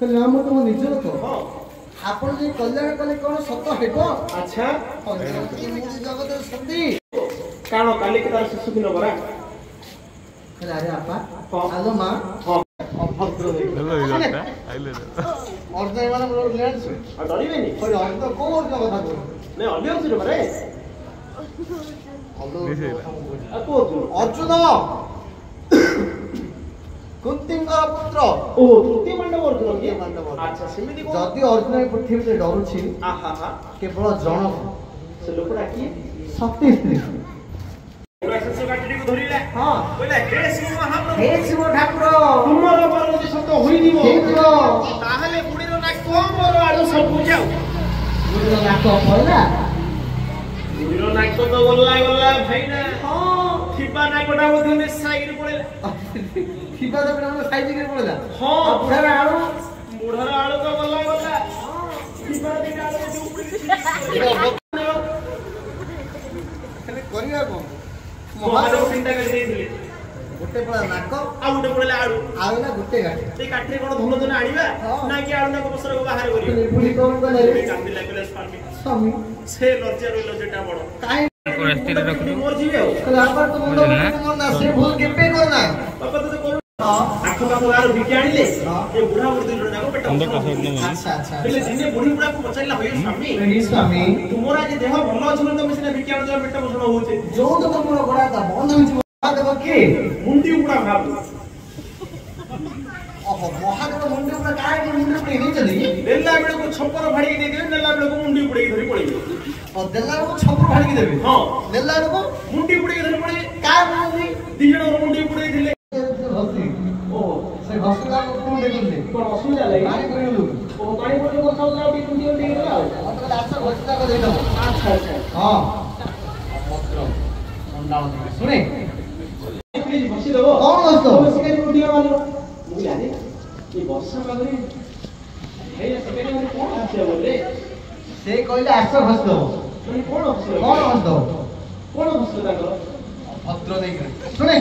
राम तुम निज लोक आप कल्याण कले कौन सत हेब अच्छा जगत सती काण काली के तार शिशु दिन बरा अरे आपा आलो मां अभद्र आइले अर्जुन माने लेंस आ डरिबे नी कोई अर्जुन को अर्जुन कथा को नै अलि अर्जुन बरे अर्जुन कुंतींकर पुत्र ओ तृतीय मंडप अर्जुन के मंडप अच्छा सेमिति को जदि अर्जुन पृथ्वी से डरुछि आहा हा केवल जनक से लोकडा की शक्ति स्त्री राक्षस काटडी को धरिला हां बोला हे शिव ठाकुर तुमर पर जे सत होई दिबो हेलो ताहले बुढीरो ना कोमर आडू सब बुझाऊ बुढीरो ना को पळला बुढीरो ना को तो गल्ला गल्ला भाईना हां थिबा ना कोडा बधने साइड पळेला थिबा तो बिना साइड के पळला हां बुढारा आळू तो गल्ला गल्ला थिबा दिना आळू जो उपरी करिया को महादेव चिंता कर देइथिले गोटे पळा नाक आ गोटे पळेला आळू आळू ना गोटे गाठी ए काठरे कोन धुनो धुनो आनिबा ना कि आळू ना को बसर को बाहर करियो पुली कोन कोन रे कांदी लागले स्वामी से लज्जा रोइलो जेटा बड़ काई को स्थिति रखु मोर जीवे हो कल आपा तो मुंडो ना से भूल केपे करना पापा तो करू आखो पाखो आरो भिकी आनिले ए बुढा बुढी ना को पेट अच्छा अच्छा એટલે દિને बुढी बुढा को पचाइला होय स्वामी स्वामी तुमरा जे देह भलो अछि न तमे सिना भिकी आनो पेट बसण होउचे जो तो मोर बड़ा ता बंद होई महादेव के मुंडी उडा भाबु ओहो महादेव मुंडी उडा काय के मुंडी उडे नहीं चली लेला बेले को छप्पर फाड़ी दे देबे लेला बेले को मुंडी उड़े धरि पड़ी और देला को छप्पर फाड़ी के देबे हां लेला को मुंडी उड़े धरि पड़ी का मुंडी दिजण मुंडी उड़े दिले ओ से घसला को मुंडी गुंडे कोन असुविधा lai पानी करिलु ओ पानी पड़े को सब लाउडी मुंडी उड़े गेला और तो आसा घसला को दे दो अच्छा अच्छा हां पत्र मंडाल सुने प्लीज बसी देबो कौन हस्तो सिके मुंडी मारो मुझे आने ये वर्षा पागरे हे सिके मुंडी कोन आछे बोले से कहले आसा घसलो माने कोन हस्तो कोन हस्तो ताकर भद्र नहीं करे सुने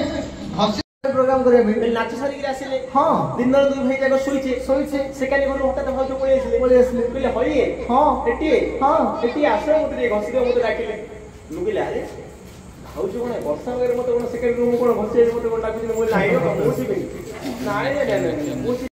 घसी प्रोग्राम करे में नाच सारी के आसीले हां दिन दुई भाई जाक सोइछे से काली घर हटात भाई जो पळे आसीले कहले होई हां एटी आसे मते घसी दे मते डाकिले लुगिले अरे भाउजी कोन वर्षा वगैरह मते कोन सेकेंड रूम कोन घसी मते कोन डाकिले मो लाइनो मो सिबे नाइ नाइ